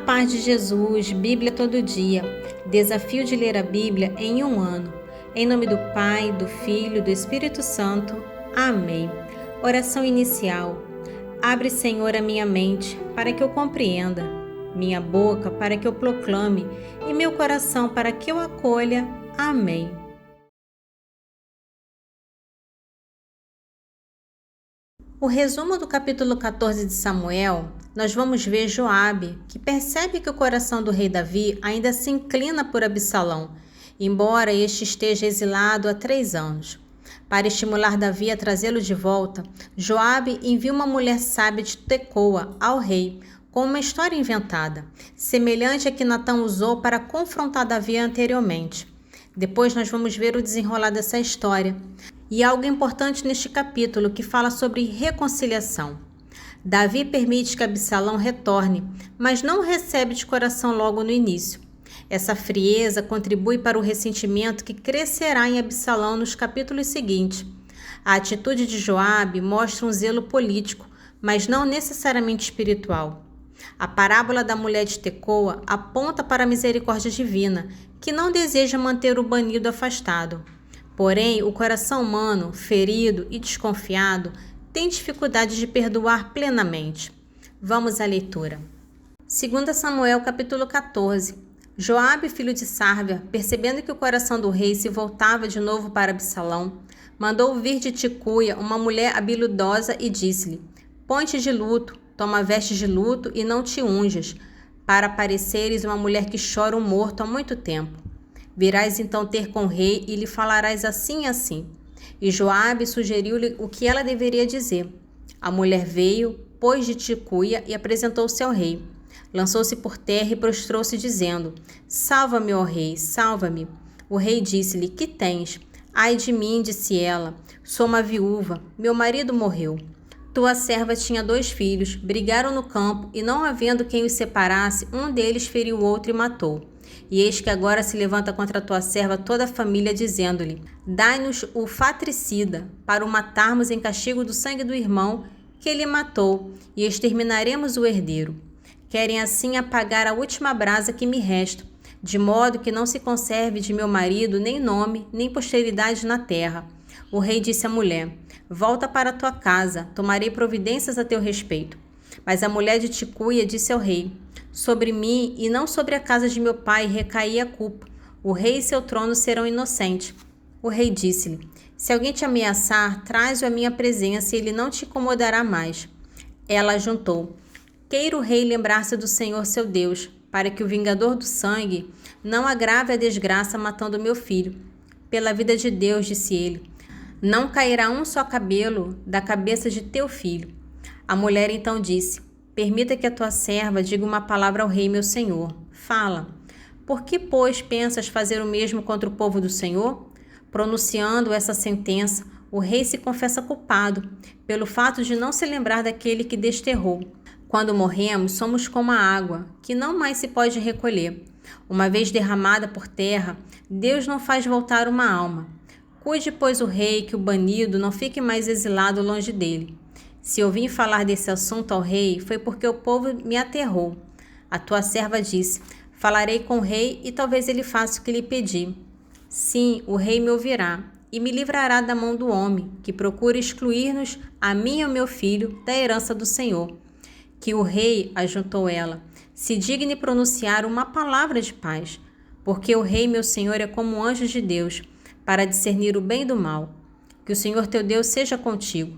paz de Jesus, Bíblia todo dia. Desafio de ler a Bíblia em um ano. Em nome do Pai, do Filho e do Espírito Santo. Amém. Oração inicial. Abre, Senhor, a minha mente para que eu compreenda, minha boca para que eu proclame e meu coração para que eu acolha. Amém. O resumo do capítulo 14 de Samuel, nós vamos ver Joabe, que percebe que o coração do rei Davi ainda se inclina por Absalão, embora este esteja exilado há 3 anos. Para estimular Davi a trazê-lo de volta, Joabe envia uma mulher sábia de Tecoa ao rei, com uma história inventada, semelhante à que Natã usou para confrontar Davi anteriormente. Depois nós vamos ver o desenrolar dessa história. E algo importante neste capítulo que fala sobre reconciliação. Davi permite que Absalão retorne, mas não o recebe de coração logo no início. Essa frieza contribui para o ressentimento que crescerá em Absalão nos capítulos seguintes. A atitude de Joabe mostra um zelo político, mas não necessariamente espiritual. A parábola da mulher de Tecoa aponta para a misericórdia divina, que não deseja manter o banido afastado. Porém, o coração humano, ferido e desconfiado, tem dificuldade de perdoar plenamente. Vamos à leitura. 2 Samuel, capítulo 14. Joabe, filho de Sárvia, percebendo que o coração do rei se voltava de novo para Absalão, mandou vir de Ticuia uma mulher habilidosa e disse-lhe: Põe-te de luto, toma vestes de luto e não te unjas, para pareceres uma mulher que chora um morto há muito tempo. Virás então ter com o rei e lhe falarás assim e assim. E Joabe sugeriu-lhe o que ela deveria dizer. A mulher veio, pôs de Ticuia e apresentou-se ao rei. Lançou-se por terra e prostrou-se dizendo: Salva-me, ó rei, salva-me. O rei disse-lhe: Que tens? Ai de mim, disse ela, sou uma viúva, meu marido morreu. Tua serva tinha 2 filhos, brigaram no campo e não havendo quem os separasse, um deles feriu o outro e matou. E eis que agora se levanta contra a tua serva toda a família, dizendo-lhe: Dai-nos o fratricida, para o matarmos em castigo do sangue do irmão que ele matou, e exterminaremos o herdeiro. Querem assim apagar a última brasa que me resta, de modo que não se conserve de meu marido nem nome, nem posteridade na terra. O rei disse à mulher: Volta para a tua casa, tomarei providências a teu respeito. Mas a mulher de Ticuia disse ao rei: Sobre mim e não sobre a casa de meu pai recaía a culpa. O rei e seu trono serão inocentes. O rei disse-lhe: Se alguém te ameaçar, traze-o à minha presença e ele não te incomodará mais. Ela juntou: Queira o rei lembrar-se do Senhor seu Deus, para que o vingador do sangue não agrave a desgraça matando meu filho. Pela vida de Deus, disse ele, não cairá um só cabelo da cabeça de teu filho. A mulher então disse: Permita que a tua serva diga uma palavra ao rei, meu senhor. Fala. Por que, pois, pensas fazer o mesmo contra o povo do Senhor? Pronunciando essa sentença, o rei se confessa culpado, pelo fato de não se lembrar daquele que desterrou. Quando morremos, somos como a água, que não mais se pode recolher. Uma vez derramada por terra, Deus não faz voltar uma alma. Cuide, pois, o rei, que o banido não fique mais exilado longe dele. Se eu vim falar desse assunto ao rei, foi porque o povo me aterrou. A tua serva disse: Falarei com o rei e talvez ele faça o que lhe pedi. Sim, o rei me ouvirá e me livrará da mão do homem, que procura excluir-nos, a mim e ao meu filho, da herança do Senhor. Que o rei, ajuntou ela, se digne pronunciar uma palavra de paz, porque o rei, meu senhor, é como um anjo de Deus, para discernir o bem do mal. Que o Senhor teu Deus seja contigo.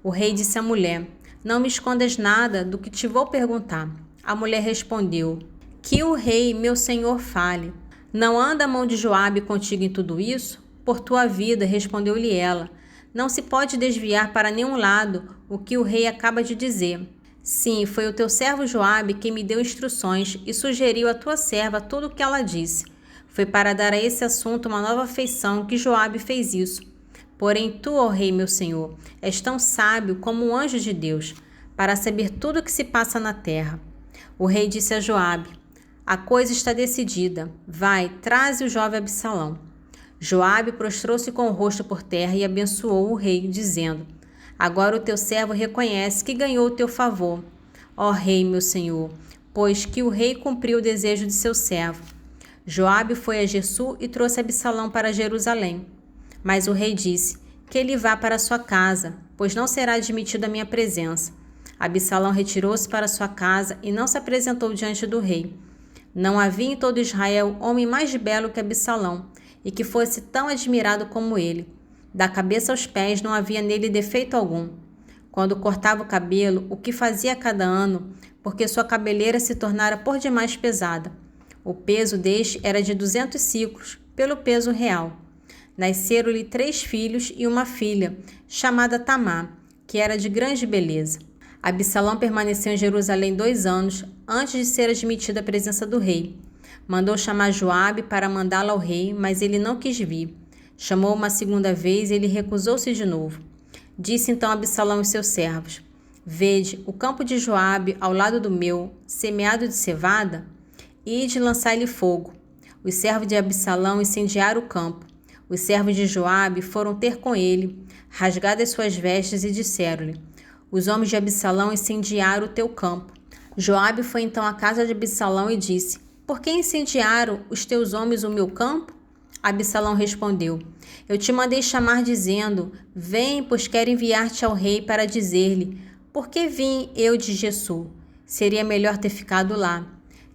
O rei disse à mulher: Não me escondas nada do que te vou perguntar. A mulher respondeu: Que o rei, meu senhor, fale. Não anda a mão de Joabe contigo em tudo isso? Por tua vida, respondeu-lhe ela. Não se pode desviar para nenhum lado o que o rei acaba de dizer. Sim, foi o teu servo Joabe quem me deu instruções e sugeriu à tua serva tudo o que ela disse. Foi para dar a esse assunto uma nova feição que Joabe fez isso. Porém tu, ó rei, meu senhor, és tão sábio como um anjo de Deus, para saber tudo o que se passa na terra. O rei disse a Joabe: A coisa está decidida. Vai, traze o jovem Absalão. Joabe prostrou-se com o rosto por terra e abençoou o rei, dizendo: Agora o teu servo reconhece que ganhou o teu favor. Ó rei, meu senhor, pois que o rei cumpriu o desejo de seu servo. Joabe foi a Gesur e trouxe Absalão para Jerusalém. Mas o rei disse que ele vá para sua casa, pois não será admitido a minha presença. Absalão retirou-se para sua casa e não se apresentou diante do rei. Não havia em todo Israel homem mais belo que Absalão, e que fosse tão admirado como ele. Da cabeça aos pés não havia nele defeito algum. Quando cortava o cabelo, o que fazia a cada ano, porque sua cabeleira se tornara por demais pesada. O peso deste era de 200 siclos, pelo peso real. Nasceram-lhe 3 filhos e uma filha, chamada Tamar, que era de grande beleza. Absalão permaneceu em Jerusalém 2 anos, antes de ser admitido à presença do rei. Mandou chamar Joabe para mandá-lo ao rei, mas ele não quis vir. Chamou uma segunda vez e ele recusou-se de novo. Disse então Absalão aos seus servos: Vede, o campo de Joabe ao lado do meu, semeado de cevada? Ide lançai-lhe fogo. Os servos de Absalão incendiaram o campo. Os servos de Joabe foram ter com ele, rasgadas suas vestes, e disseram-lhe: Os homens de Absalão incendiaram o teu campo. Joabe foi então à casa de Absalão e disse: Por que incendiaram os teus homens o meu campo? Absalão respondeu: Eu te mandei chamar dizendo: Vem, pois quero enviar-te ao rei para dizer-lhe: Por que vim eu de Gesur? Seria melhor ter ficado lá.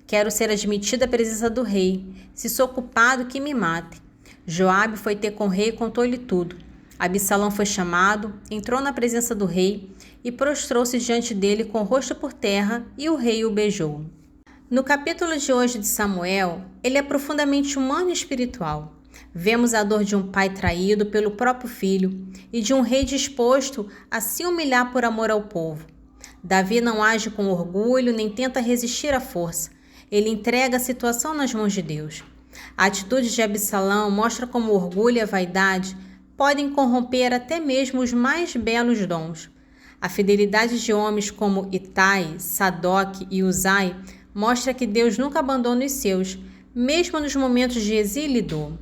Quero ser admitido à presença do rei. Se sou culpado, que me mate. Joabe foi ter com o rei e contou-lhe tudo. Absalão foi chamado, entrou na presença do rei e prostrou-se diante dele com o rosto por terra, e o rei o beijou. No capítulo de hoje de Samuel, ele é profundamente humano e espiritual. Vemos a dor de um pai traído pelo próprio filho e de um rei disposto a se humilhar por amor ao povo. Davi não age com orgulho nem tenta resistir à força. Ele entrega a situação nas mãos de Deus. A atitude de Absalão mostra como o orgulho e a vaidade podem corromper até mesmo os mais belos dons. A fidelidade de homens como Itai, Sadoc e Uzai mostra que Deus nunca abandona os seus, mesmo nos momentos de exílio e dor.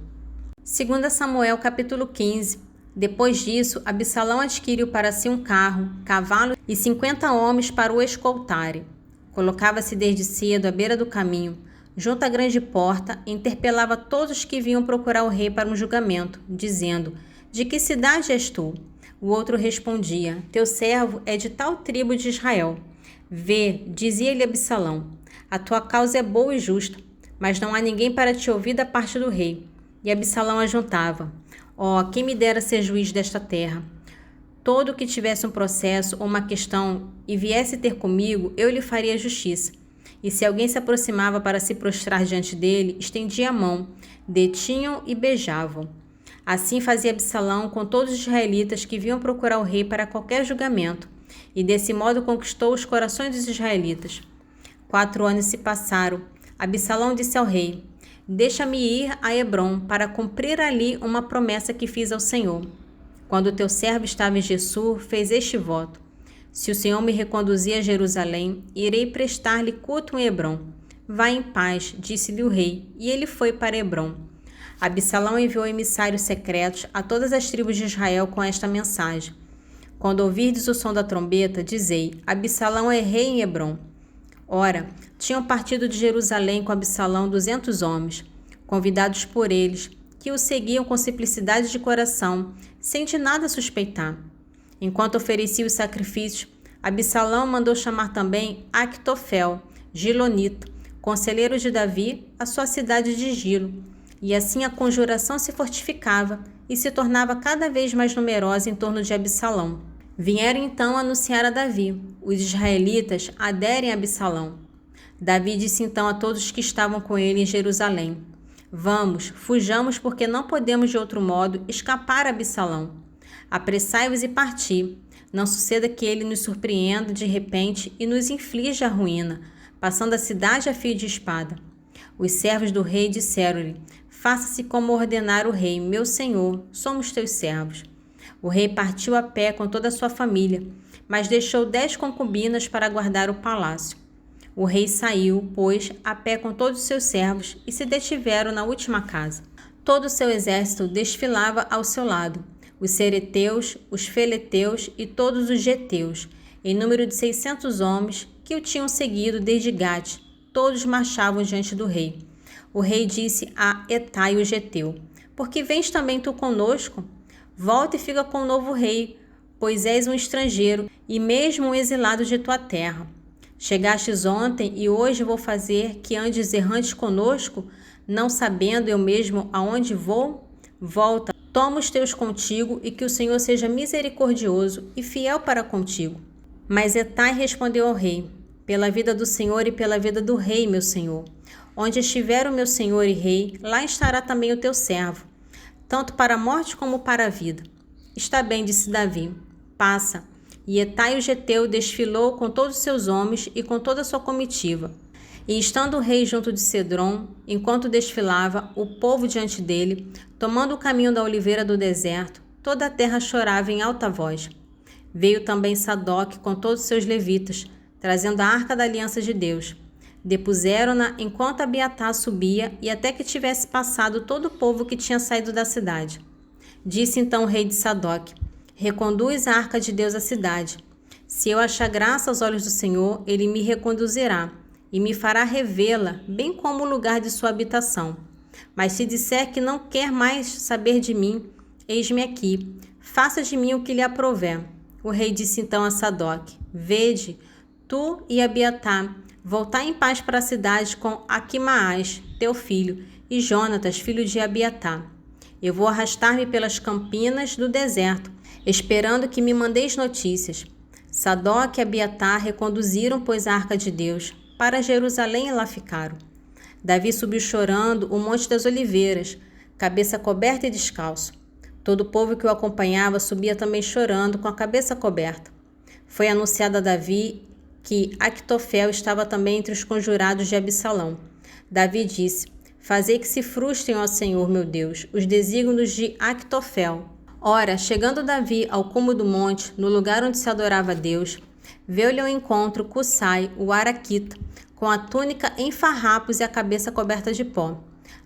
2 Samuel capítulo 15. Depois disso, Absalão adquiriu para si um carro, cavalo e 50 homens para o escoltarem. Colocava-se desde cedo à beira do caminho, junto à grande porta, e interpelava todos os que vinham procurar o rei para um julgamento, dizendo: De que cidade és tu? O outro respondia: Teu servo é de tal tribo de Israel. Vê, dizia-lhe Absalão, a tua causa é boa e justa, mas não há ninguém para te ouvir da parte do rei. E Absalão ajuntava: quem me dera ser juiz desta terra. Todo que tivesse um processo ou uma questão e viesse ter comigo, eu lhe faria justiça. E se alguém se aproximava para se prostrar diante dele, estendia a mão, detinham e beijavam. Assim fazia Absalão com todos os israelitas que vinham procurar o rei para qualquer julgamento, e desse modo conquistou os corações dos israelitas. 4 anos se passaram. Absalão disse ao rei: Deixa-me ir a Hebrom para cumprir ali uma promessa que fiz ao Senhor. Quando teu servo estava em Gesur, fez este voto: Se o Senhor me reconduzir a Jerusalém, irei prestar-lhe culto em Hebrom. Vá em paz, disse-lhe o rei, e ele foi para Hebrom. Absalão enviou emissários secretos a todas as tribos de Israel com esta mensagem: Quando ouvirdes o som da trombeta, dizei: Absalão é rei em Hebrom. Ora, tinham partido de Jerusalém com Absalão 200 homens, convidados por eles, que o seguiam com simplicidade de coração, sem de nada suspeitar. Enquanto oferecia os sacrifícios, Absalão mandou chamar também Actofel, Gilonita, conselheiro de Davi, à sua cidade de Gilo, e assim a conjuração se fortificava e se tornava cada vez mais numerosa em torno de Absalão. Vieram então anunciar a Davi: os israelitas aderem a Absalão. Davi disse então a todos que estavam com ele em Jerusalém: Vamos, fujamos, porque não podemos de outro modo escapar a Absalão. Apressai-vos e parti. Não suceda que ele nos surpreenda de repente e nos inflija a ruína, passando a cidade a fio de espada. Os servos do rei disseram-lhe: Faça-se como ordenar o rei, meu senhor, somos teus servos. O rei partiu a pé com toda a sua família, mas deixou 10 concubinas para guardar o palácio. O rei saiu, pois, a pé com todos os seus servos e se detiveram na última casa. Todo o seu exército desfilava ao seu lado, os cereteus, os feleteus e todos os geteus, em número de 600 homens que o tinham seguido desde Gate, todos marchavam diante do rei. O rei disse a Etai o geteu: Por que vens também tu conosco? Volta e fica com o novo rei, pois és um estrangeiro e mesmo um exilado de tua terra. Chegastes ontem e hoje vou fazer que andes errantes conosco, não sabendo eu mesmo aonde vou? Volta, toma os teus contigo e que o Senhor seja misericordioso e fiel para contigo. Mas Etai respondeu ao rei: Pela vida do Senhor e pela vida do rei, meu senhor. Onde estiver o meu senhor e rei, lá estará também o teu servo, tanto para a morte como para a vida. Está bem, disse Davi, passa. E Etai o geteu desfilou com todos os seus homens e com toda a sua comitiva. E estando o rei junto de Cedron, enquanto desfilava, o povo diante dele, tomando o caminho da oliveira do deserto, toda a terra chorava em alta voz. Veio também Sadoque com todos os seus levitas, trazendo a arca da aliança de Deus. Depuseram-na enquanto Abiatar subia e até que tivesse passado todo o povo que tinha saído da cidade. Disse então o rei de Sadoque: Reconduz a arca de Deus à cidade. Se eu achar graça aos olhos do Senhor, ele me reconduzirá e me fará revê-la, bem como o lugar de sua habitação. Mas se disser que não quer mais saber de mim, eis-me aqui, faça de mim o que lhe aprouver. O rei disse então a Sadoque: Vede, tu e Abiatar, voltai em paz para a cidade com Aquimaás, teu filho, e Jonatas, filho de Abiatar. Eu vou arrastar-me pelas campinas do deserto, esperando que me mandeis notícias. Sadoque e Abiatar reconduziram, pois, a arca de Deus para Jerusalém e lá ficaram. Davi subiu chorando o Monte das Oliveiras, cabeça coberta e descalço. Todo o povo que o acompanhava subia também chorando, com a cabeça coberta. Foi anunciado a Davi que Actofel estava também entre os conjurados de Absalão. Davi disse: Fazei que se frustrem, ó Senhor, meu Deus, os desígnios de Actofel. Ora, chegando Davi ao cume do monte, no lugar onde se adorava a Deus, veio-lhe ao encontro Cusai, o araquita, com a túnica em farrapos e a cabeça coberta de pó.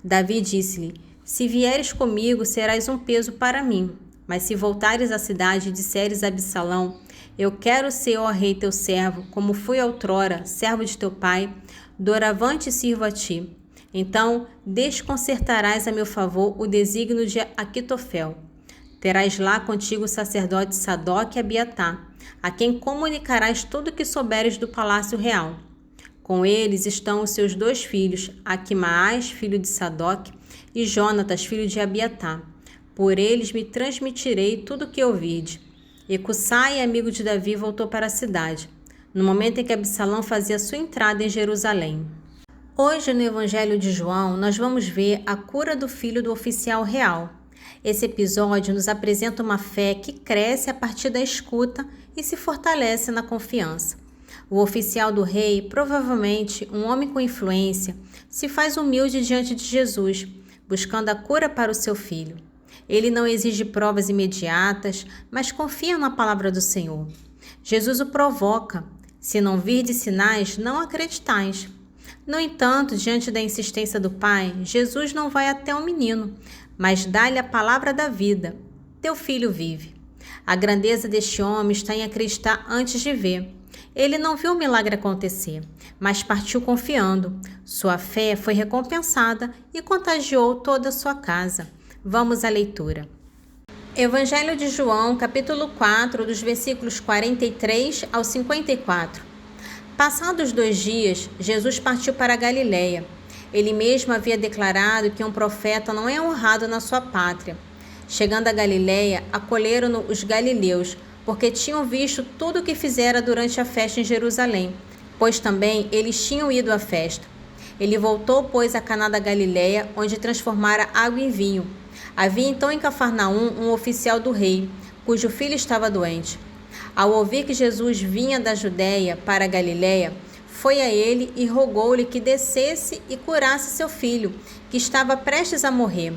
Davi disse-lhe: Se vieres comigo, serás um peso para mim. Mas se voltares à cidade e disseres a Absalão: Eu quero ser, ó rei, teu servo, como fui outrora, servo de teu pai, doravante sirvo a ti. Então desconcertarás a meu favor o desígnio de Aquitofel. Terás lá contigo o sacerdote Sadoque e Abiatar, a quem comunicarás tudo o que souberes do palácio real. Com eles estão os seus 2 filhos, Aquimaás, filho de Sadoque, e Jonatas, filho de Abiatar. Por eles me transmitirei tudo o que ouvirdes. E Cusai, amigo de Davi, voltou para a cidade, no momento em que Absalão fazia sua entrada em Jerusalém. Hoje, no Evangelho de João, nós vamos ver a cura do filho do oficial real. Esse episódio nos apresenta uma fé que cresce a partir da escuta e se fortalece na confiança. O oficial do rei, provavelmente um homem com influência, se faz humilde diante de Jesus, buscando a cura para o seu filho. Ele não exige provas imediatas, mas confia na palavra do Senhor. Jesus o provoca: se não virdes sinais, não acreditais. No entanto, diante da insistência do pai, Jesus não vai até o menino, mas dá-lhe a palavra da vida: teu filho vive. A grandeza deste homem está em acreditar antes de ver. Ele não viu o milagre acontecer, mas partiu confiando. Sua fé foi recompensada e contagiou toda a sua casa. Vamos à leitura. Evangelho de João, capítulo 4, dos versículos 43 ao 54. Passados 2 dias, Jesus partiu para a Galiléia. Ele mesmo havia declarado que um profeta não é honrado na sua pátria. Chegando a Galiléia, acolheram-no os galileus, porque tinham visto tudo o que fizera durante a festa em Jerusalém, pois também eles tinham ido à festa. Ele voltou, pois, a Caná da Galiléia, onde transformara água em vinho. Havia então em Cafarnaum um oficial do rei, cujo filho estava doente. Ao ouvir que Jesus vinha da Judéia para a Galiléia, foi a ele e rogou-lhe que descesse e curasse seu filho, que estava prestes a morrer.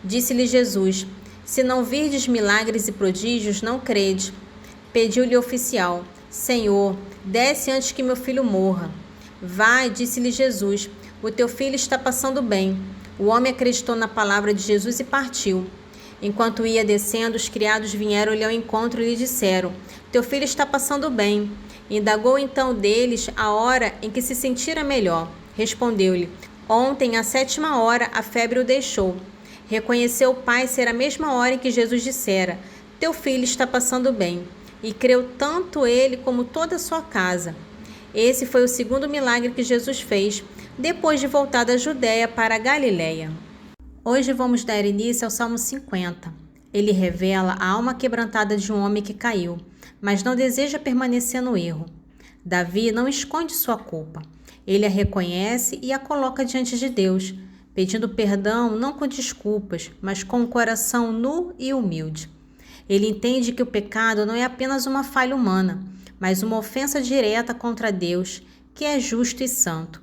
Disse-lhe Jesus: Se não virdes milagres e prodígios, não crede. Pediu-lhe o oficial: Senhor, desce antes que meu filho morra. Vai, disse-lhe Jesus, o teu filho está passando bem. O homem acreditou na palavra de Jesus e partiu. Enquanto ia descendo, os criados vieram-lhe ao encontro e lhe disseram: Teu filho está passando bem. Indagou então deles a hora em que se sentira melhor. Respondeu-lhe: Ontem, à 7ª hora, a febre o deixou. Reconheceu o pai ser a mesma hora em que Jesus dissera: Teu filho está passando bem. E creu tanto ele como toda a sua casa. Esse foi o segundo milagre que Jesus fez, depois de voltar da Judéia para a Galiléia. Hoje vamos dar início ao Salmo 50. Ele revela a alma quebrantada de um homem que caiu, mas não deseja permanecer no erro. Davi não esconde sua culpa. Ele a reconhece e a coloca diante de Deus, pedindo perdão não com desculpas, mas com um coração nu e humilde. Ele entende que o pecado não é apenas uma falha humana, mas uma ofensa direta contra Deus, que é justo e santo.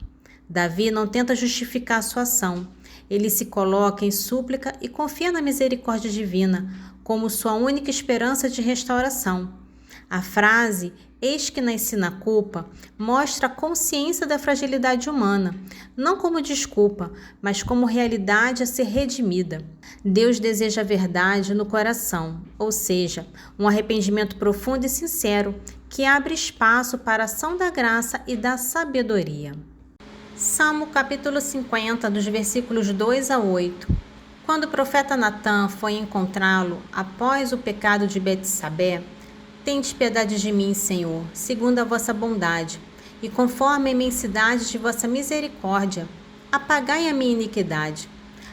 Davi não tenta justificar sua ação. Ele se coloca em súplica e confia na misericórdia divina como sua única esperança de restauração. A frase "Eis que nasci na culpa" mostra a consciência da fragilidade humana, não como desculpa, mas como realidade a ser redimida. Deus deseja a verdade no coração, ou seja, um arrependimento profundo e sincero, que abre espaço para a ação da graça e da sabedoria. Salmo capítulo 50, dos versículos 2 a 8. Quando o profeta Natã foi encontrá-lo após o pecado de Betsabé, tende piedade de mim, Senhor, segundo a vossa bondade, e conforme a imensidade de vossa misericórdia, apagai a minha iniquidade.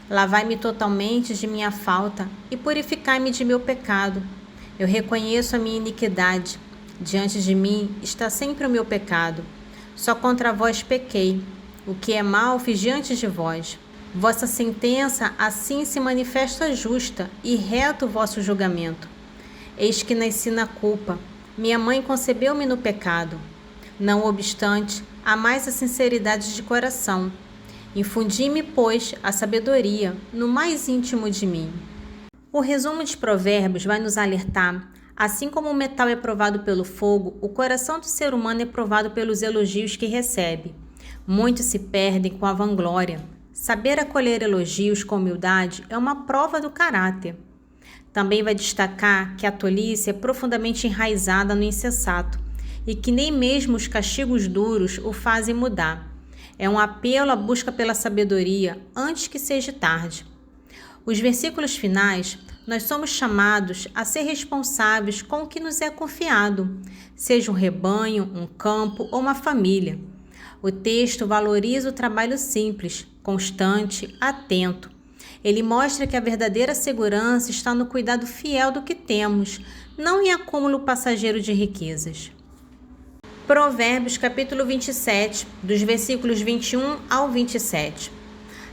Lavai-me totalmente de minha falta e purificai-me de meu pecado. Eu reconheço a minha iniquidade. Diante de mim está sempre o meu pecado. Só contra vós pequei. O que é mal fiz diante de vós. Vossa sentença assim se manifesta justa, e reto o vosso julgamento. Eis que nasci na culpa, minha mãe concebeu-me no pecado. Não obstante, há mais a sinceridade de coração. Infundi-me, pois, a sabedoria no mais íntimo de mim. O resumo de Provérbios vai nos alertar: assim como o metal é provado pelo fogo, o coração do ser humano é provado pelos elogios que recebe. Muitos se perdem com a vanglória. Saber acolher elogios com humildade é uma prova do caráter. Também vai destacar que a tolice é profundamente enraizada no insensato e que nem mesmo os castigos duros o fazem mudar. É um apelo à busca pela sabedoria antes que seja tarde. Os versículos finais, nós somos chamados a ser responsáveis com o que nos é confiado, seja um rebanho, um campo ou uma família. O texto valoriza o trabalho simples, constante, atento. Ele mostra que a verdadeira segurança está no cuidado fiel do que temos, não em acúmulo passageiro de riquezas. Provérbios capítulo 27, dos versículos 21 ao 27.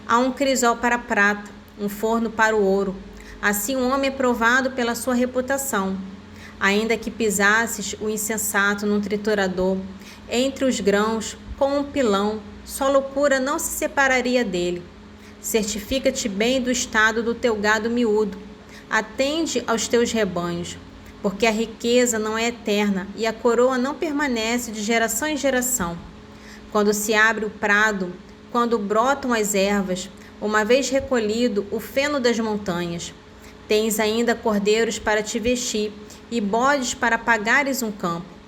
Há um crisol para a prata, um forno para o ouro. Assim um homem é provado pela sua reputação. Ainda que pisasses o insensato num triturador, entre os grãos, com um pilão, sua loucura não se separaria dele. Certifica-te bem do estado do teu gado miúdo. Atende aos teus rebanhos, porque a riqueza não é eterna e a coroa não permanece de geração em geração. Quando se abre o prado, quando brotam as ervas, uma vez recolhido o feno das montanhas, tens ainda cordeiros para te vestir e bodes para pagares um campo.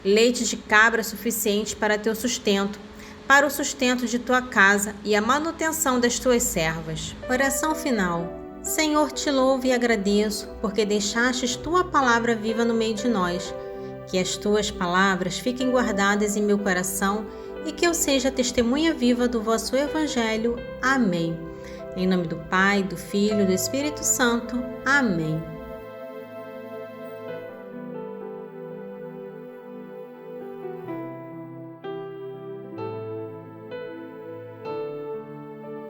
Leite de cabra suficiente para teu sustento, para o sustento de tua casa e a manutenção das tuas servas. Oração final. Senhor, te louvo e agradeço, porque deixastes tua palavra viva no meio de nós. Que as tuas palavras fiquem guardadas em meu coração e que eu seja testemunha viva do vosso Evangelho. Amém. Em nome do Pai, do Filho e do Espírito Santo. Amém.